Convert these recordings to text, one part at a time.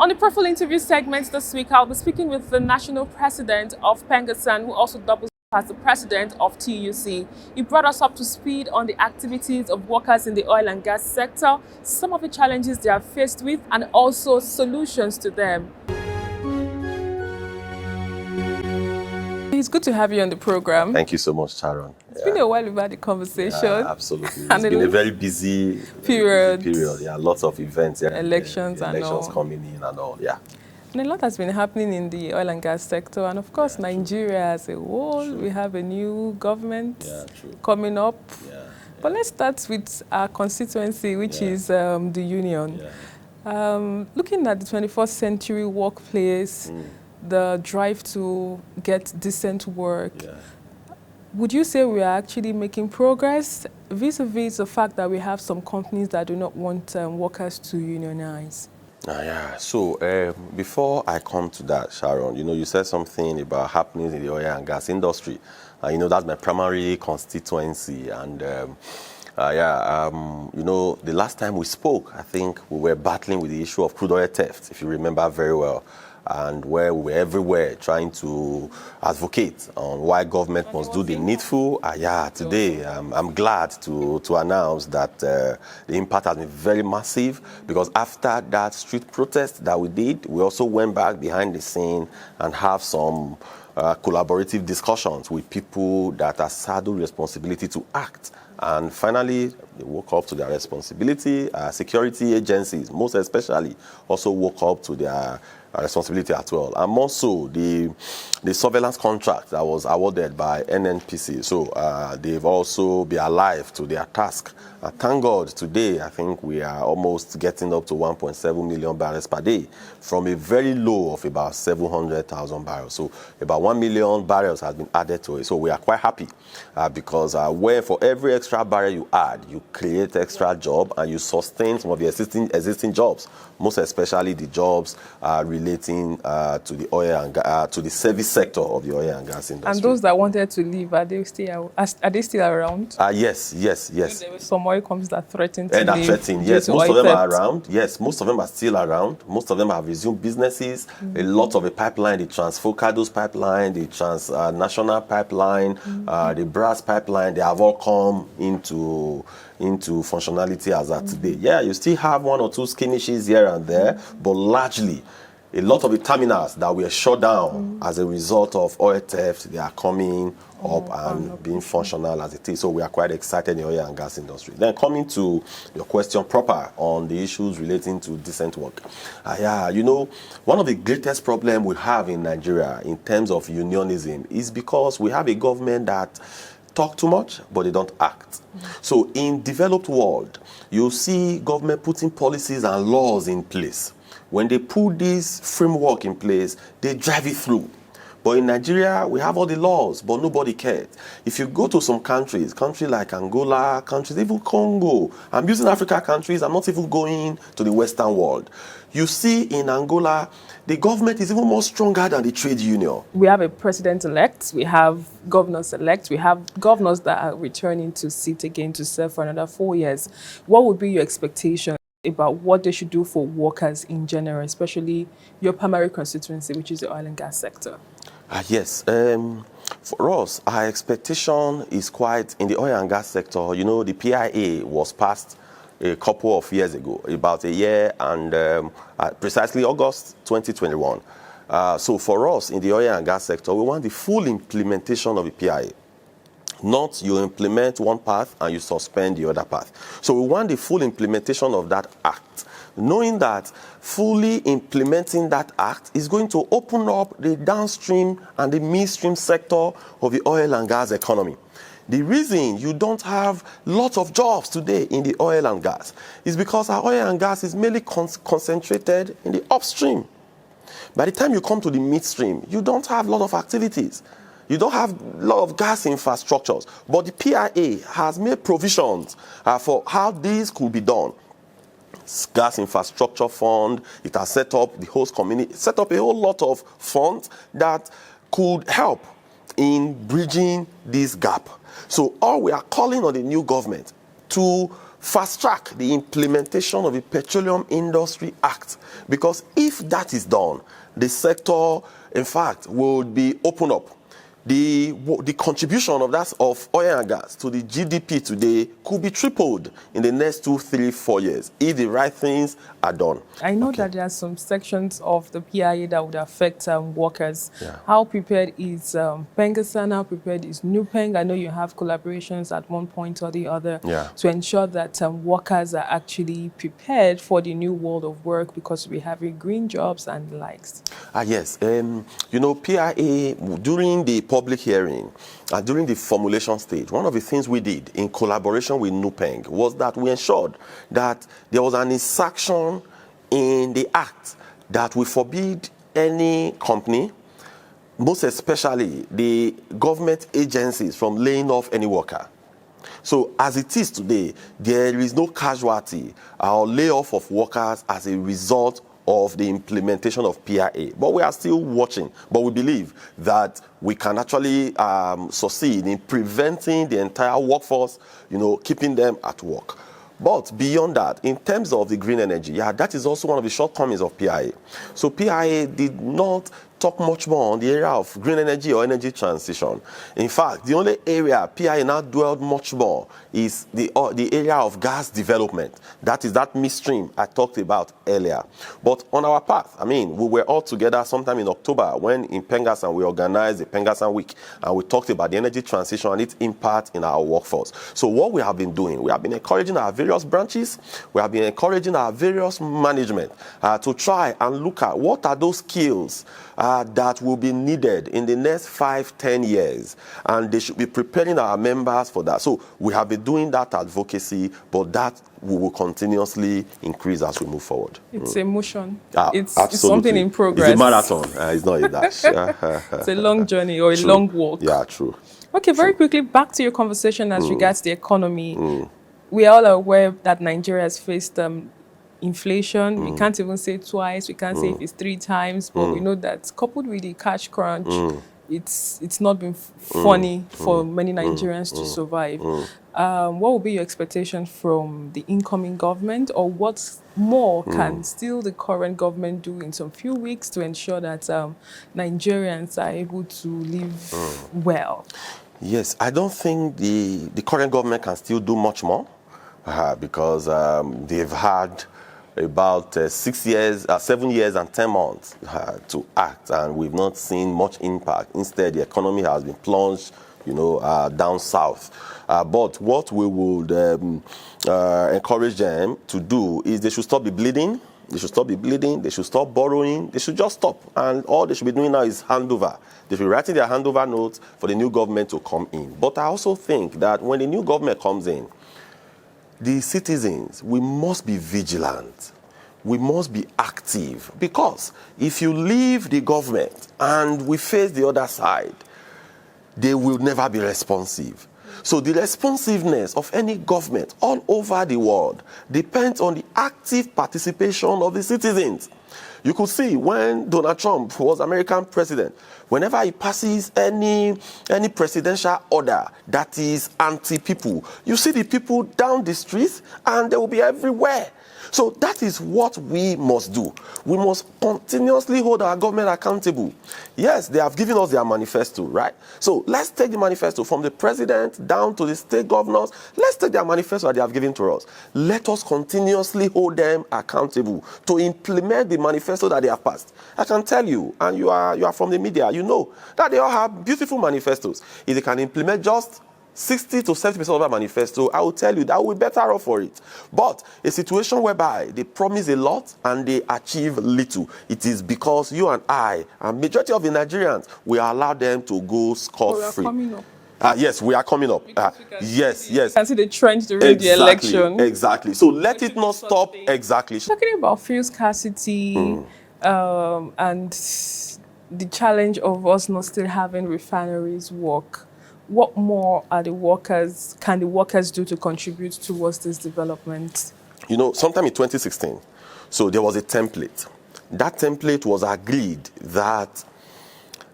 On the profile interview segment this week, I'll be speaking with the National President of PENGASSAN, who also doubles as the President of TUC. He brought us up to speed on the activities of workers in the oil and gas sector, some of the challenges they are faced with, and also solutions to them. It's good to have you on the program. Thank you so much, Sharon. It's been a while we've had the conversation. Yeah, absolutely. It's been a very busy period. Yeah, lots of events. Yeah, elections and elections all. coming in and all. Yeah. And a lot has been happening in the oil and gas sector, and of course, Nigeria as a whole. True. We have a new government coming up. Yeah. But let's start with our constituency, which is the union. Yeah. Looking at the 21st century workplace, the drive to get decent work, would you say we are actually making progress vis-a-vis the fact that we have some companies that do not want workers to unionize? So before I come to that, Sharon, you said something about happenings in the oil and gas industry. That's my primary constituency. And the last time we spoke, I think we were battling with the issue of crude oil theft, if you remember very well, and where we were everywhere trying to advocate on why government must do the needful. Today I'm glad to announce that the impact has been very massive, because after that street protest that we did, we also went back behind the scene and have some collaborative discussions with people that are saddled responsibility to act. And finally, they woke up to their responsibility. Security agencies, most especially, also woke up to their responsibility as well. And more so, the surveillance contract that was awarded by NNPC. So they've also been alive to their task. Thank God, today, I think we are almost getting up to 1.7 million barrels per day from a very low of about 700,000 barrels. So about 1 million barrels has been added to it. So we are quite happy because where for every extra barrel you add, you create extra job and you sustain some of the existing jobs, most especially the jobs relating to the oil and to the service sector of the oil and gas industry. And those that wanted to leave, are they still around? Yes. There were some oil companies that threatened to leave. Yes, most of them are around. Yes, most of them are still around. Most of them have resumed businesses. A lot of the pipeline, the Transfocados pipeline, the Transnational pipeline, the Brass pipeline, they have all come into functionality as of today. Yeah, you still have one or two skirmishes here and there, but largely, a lot of the terminals that were shut down as a result of oil theft, they are coming up and being functional as it is. So we are quite excited in the oil and gas industry. Then coming to your question proper on the issues relating to decent work. One of the greatest problems we have in Nigeria in terms of unionism is because we have a government that talk too much, but they don't act. So in developed world, you see government putting policies and laws in place. When they put this framework in place, they drive it through. But in Nigeria, we have all the laws, but nobody cares. If you go to some countries like Angola, countries, even Congo, I'm using Africa countries, I'm not even going to the Western world. You see in Angola, the government is even more stronger than the trade union. We have a president-elect, we have governors-elect, we have governors that are returning to sit again to serve for another 4 years. What would be your expectation about what they should do for workers in general, especially your primary constituency, which is the oil and gas sector? Yes. For us, our expectation is quite in the oil and gas sector. The PIA was passed a couple of years ago, about a year and precisely August 2021. So for us in the oil and gas sector, we want the full implementation of the PIA. Not you implement one path and you suspend the other path. So we want the full implementation of that act, knowing that fully implementing that act is going to open up the downstream and the midstream sector of the oil and gas economy. The reason you don't have lots of jobs today in the oil and gas is because our oil and gas is mainly concentrated in the upstream. By the time you come to the midstream, you don't have a lot of activities. You don't have a lot of gas infrastructures. But the PIA has made provisions for how this could be done. Gas Infrastructure Fund, it has set up the host community, set up a whole lot of funds that could help in bridging this gap. So all we are calling on the new government to fast-track the implementation of the Petroleum Industry Act, because if that is done, the sector, in fact, will be opened up. The contribution of oil and gas to the GDP today could be tripled in the next 2, 3, 4 years if the right things are done. I know that there are some sections of the PIA that would affect workers. Yeah. How prepared is PENGASSAN? How prepared is New Peng? I know you have collaborations at one point or the other to ensure that workers are actually prepared for the new world of work, because we have green jobs and the likes. Yes. You know, PIA, during the public hearing, during the formulation stage, one of the things we did in collaboration with New Peng was that we ensured that there was an insertion in the act that will forbid any company, most especially the government agencies, from laying off any worker. So as it is today, there is no casualty or layoff of workers as a result of the implementation of PIA. But we are still watching. But we believe that we can actually succeed in preventing the entire workforce, you know, keeping them at work. But beyond that, in terms of the green energy, that is also one of the shortcomings of PIA. So PIA did not talk much more on the area of green energy or energy transition. In fact, the only area PIA now dwelled much more is the area of gas development. That is that midstream I talked about earlier. But on our path, I mean, we were all together sometime in October when in PENGASSAN we organized the PENGASSAN Week, and we talked about the energy transition and its impact in our workforce. So what we have been doing, we have been encouraging our various branches, we have been encouraging our various management to try and look at what are those skills that will be needed in the next 5, 10 years. And they should be preparing our members for that. So we have been doing that advocacy, but that we will continuously increase as we move forward. It's a motion. It's something in progress. It's a marathon. It's not a dash. It's a long journey or a long walk. Yeah, true. Okay, very quickly, back to your conversation as regards the economy. We are all aware that Nigeria has faced inflation. We can't even say twice. We can't say if it's 3 times, but we know that coupled with the cash crunch, it's not been funny for many Nigerians to survive. What will be your expectation from the incoming government, or what more can still the current government do in some few weeks to ensure that Nigerians are able to live well? Yes, I don't think the current government can still do much more because they've had about 7 years and 10 months to act, and we've not seen much impact. Instead, the economy has been plunged, down south. But what we would encourage them to do is they should stop the bleeding. They should stop the bleeding. They should stop borrowing. They should just stop. And all they should be doing now is handover. They should be writing their handover notes for the new government to come in. But I also think that when the new government comes in, the citizens, we must be vigilant. We must be active. Because if you leave the government and we face the other side, they will never be responsive. So the responsiveness of any government all over the world depends on the active participation of the citizens. You could see when Donald Trump was American president, whenever he passes any presidential order that is anti-people, you see the people down the streets and they will be everywhere. So that is what we must do. We must continuously hold our government accountable. Yes, they have given us their manifesto, right? So let's take the manifesto from the president down to the state governors. Let's take their manifesto that they have given to us. Let us continuously hold them accountable to implement the manifesto that they have passed. I can tell you, and you are from the media, you know that they all have beautiful manifestos. If they can implement just 60 to 70% of that manifesto, I will tell you that we're better off for it. But a situation whereby they promise a lot and they achieve little, it is because you and I, and majority of the Nigerians, we allow them to go scot-free. We are coming up. Yes, we are coming up. Yes. You can see the trend during the election. Exactly. So let it not stop. Exactly. Talking about fuel scarcity and the challenge of us not still having refineries work, what more can the workers do to contribute towards this development? Sometime in 2016, so there was a template. That template was agreed that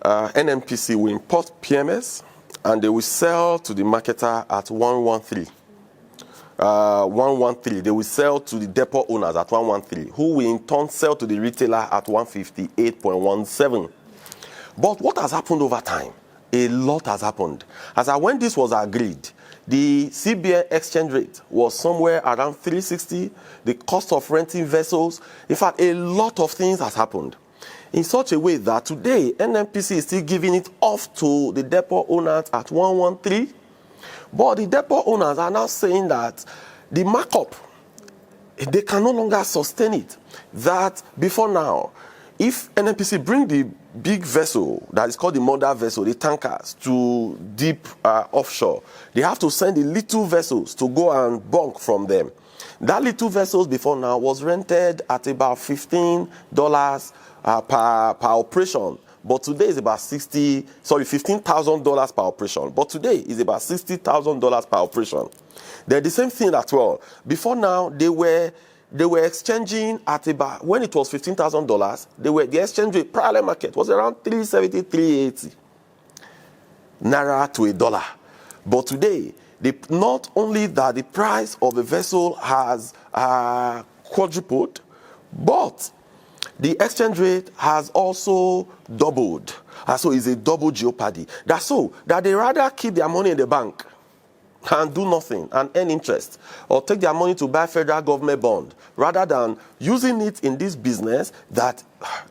NNPC will import PMS and they will sell to the marketer at 113. 113. They will sell to the depot owners at 113, who will in turn sell to the retailer at 158.17. But what has happened over time? A lot has happened. As when this was agreed, the CBN exchange rate was somewhere around 360. The cost of renting vessels, in fact, a lot of things has happened in such a way that today NNPC is still giving it off to the depot owners at 113. But the depot owners are now saying that the markup, they can no longer sustain it. That before now, if NNPC bring the big vessel that is called the mother vessel, the tankers, to deep offshore, they have to send the little vessels to go and bunk from them. That little vessels before now was rented at about $15 per operation. But today is about $15,000 per operation. But today is about $60,000 per operation. They're the same thing as well. Before now, they were exchanging at about, when it was $15,000, the exchange rate parallel market was around 370, 380 naira to $1. But today, not only that the price of the vessel has quadrupled, but the exchange rate has also doubled. So it's a double jeopardy. That's so that they rather keep their money in the bank and do nothing and earn interest, or take their money to buy federal government bond, rather than using it in this business that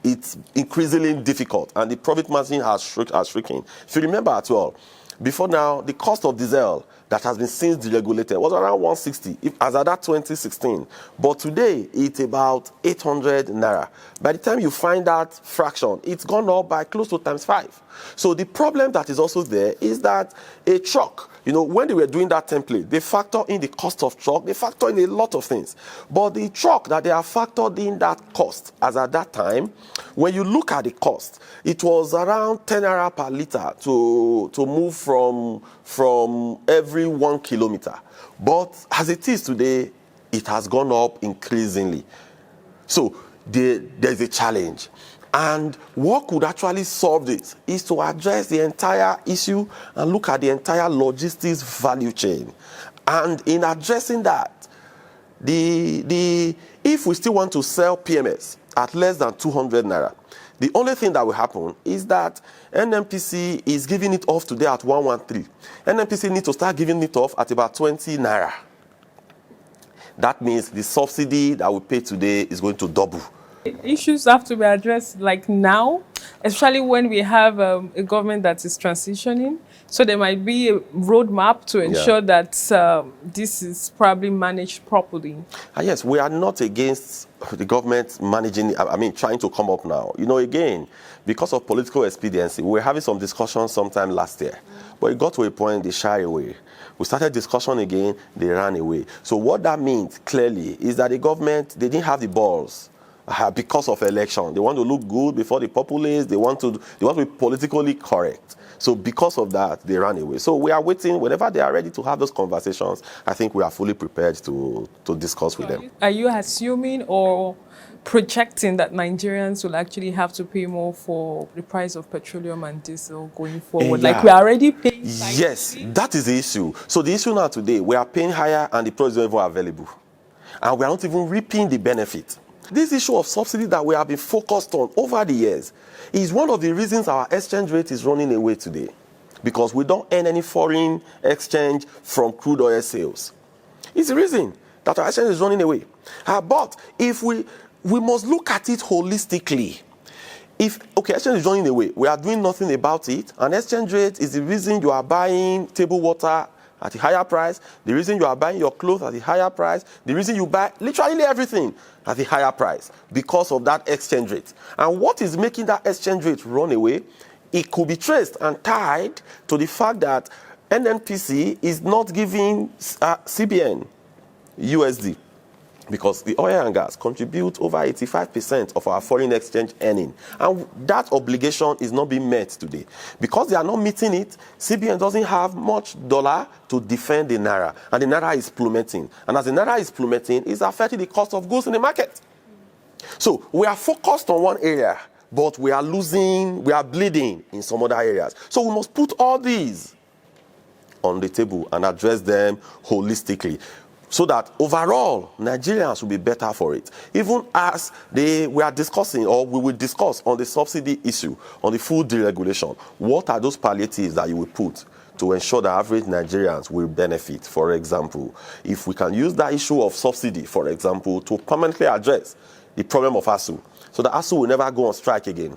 it's increasingly difficult and the profit margin has shrinking. If you remember as well, before now, the cost of diesel that has been since deregulated was around 160, as at that 2016. But today, it's about 800 naira. By the time you find that fraction, it's gone up by close to ×5. So the problem that is also there is that a truck, when they were doing that template, they factor in the cost of truck, they factor in a lot of things. But the truck that they have factored in that cost, as at that time, when you look at the cost, it was around 10 naira per liter to move from every 1 kilometer. But as it is today, it has gone up increasingly. So there's a challenge. And what could actually solve this is to address the entire issue and look at the entire logistics value chain. And in addressing that, if we still want to sell PMS at less than 200 naira, the only thing that will happen is that NNPC is giving it off today at 113. NNPC needs to start giving it off at about 20 naira. That means the subsidy that we pay today is going to double. Issues have to be addressed like now, especially when we have a government that is transitioning. So there might be a roadmap to ensure that this is probably managed properly. Yes, we are not against the government managing, trying to come up now. Again, because of political expediency, we were having some discussions sometime last year. But it got to a point, they shy away. We started discussion again, they ran away. So what that means, clearly, is that the government, they didn't have the balls. Because of election, they want to look good before the populace. They want to be politically correct. So because of that, they ran away. So we are waiting. Whenever they are ready to have those conversations, I think we are fully prepared to discuss with them. Are you assuming or projecting that Nigerians will actually have to pay more for the price of petroleum and diesel going forward? Like we are already paying. Yes, that is the issue. So the issue now today, we are paying higher and the price is not even available, and we are not even reaping the benefit. This issue of subsidy that we have been focused on over the years is one of the reasons our exchange rate is running away today, because we don't earn any foreign exchange from crude oil sales. It's the reason that our exchange is running away. But if we must look at it holistically. If exchange is running away, we are doing nothing about it, and exchange rate is the reason you are buying table water at a higher price, the reason you are buying your clothes at a higher price, the reason you buy literally everything at a higher price, because of that exchange rate. And what is making that exchange rate run away? It could be traced and tied to the fact that NNPC is not giving CBN USD, because the oil and gas contribute over 85% of our foreign exchange earning. And that obligation is not being met today. Because they are not meeting it, CBN doesn't have much dollar to defend the naira. And the naira is plummeting. And as the naira is plummeting, it's affecting the cost of goods in the market. So we are focused on one area, but we are bleeding in some other areas. So we must put all these on the table and address them holistically. so that overall Nigerians will be better for it. Even as we are discussing, or we will discuss on the subsidy issue, on the food deregulation, what are those palliatives that you will put to ensure that average Nigerians will benefit? For example, if we can use that issue of subsidy, for example, to permanently address the problem of ASU, so that ASU will never go on strike again.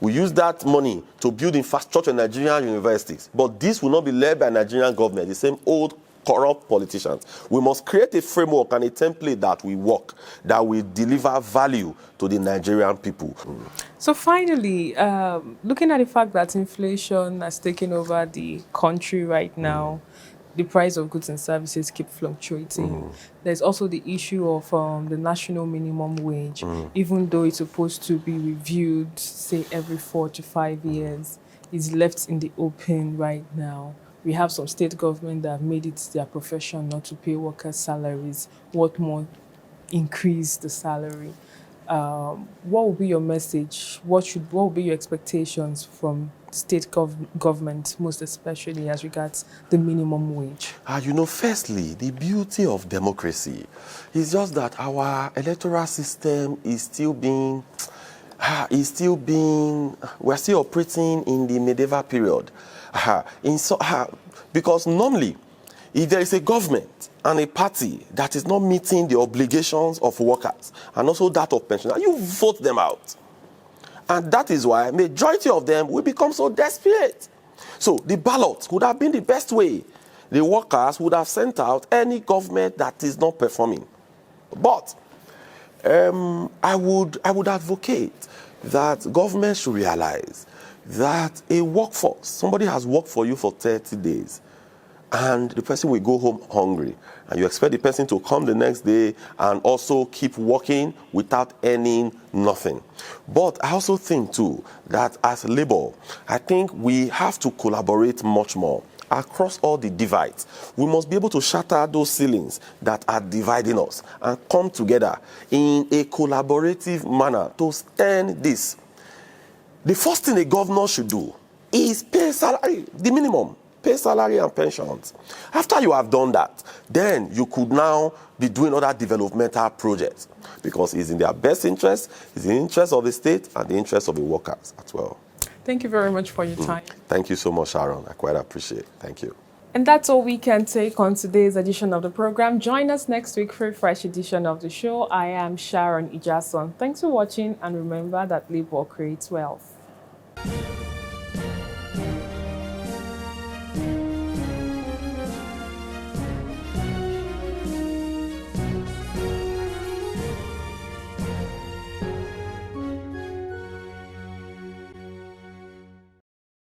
We use that money to build infrastructure in Nigerian universities, but this will not be led by Nigerian government, the same old corrupt politicians. We must create a framework and a template that will work, that will deliver value to the Nigerian people. So finally, looking at the fact that inflation has taken over the country right now, the price of goods and services keep fluctuating. There's also the issue of the national minimum wage, even though it's supposed to be reviewed, say, every 4 to 5 years, it's left in the open right now. We have some state government that have made it their profession not to pay workers' salaries. What more, increase the salary? What will be your message? What will be your expectations from state government, most especially as regards the minimum wage? Firstly, the beauty of democracy is just that our electoral system is still being, we're still operating in the medieval period. Because normally, if there is a government and a party that is not meeting the obligations of workers and also that of pensioners, you vote them out. And that is why majority of them will become so desperate. So the ballot would have been the best way. The workers would have sent out any government that is not performing. But I would advocate that government should realize that a workforce, somebody has worked for you for 30 days, and the person will go home hungry, and you expect the person to come the next day and also keep working without earning nothing. But I also think too that as labor, I think we have to collaborate much more across all the divides. We must be able to shatter those ceilings that are dividing us and come together in a collaborative manner to stand this. The first thing a governor should do is pay salary, the minimum, pay salary and pensions. After you have done that, then you could now be doing other developmental projects, because it's in their best interest, it's in the interest of the state and the interest of the workers as well. Thank you very much for your time. Thank you so much, Sharon. I quite appreciate it. Thank you. And that's all we can take on today's edition of the program. Join us next week for a fresh edition of the show. I am Sharon Ijason. Thanks for watching, and remember that labor creates wealth.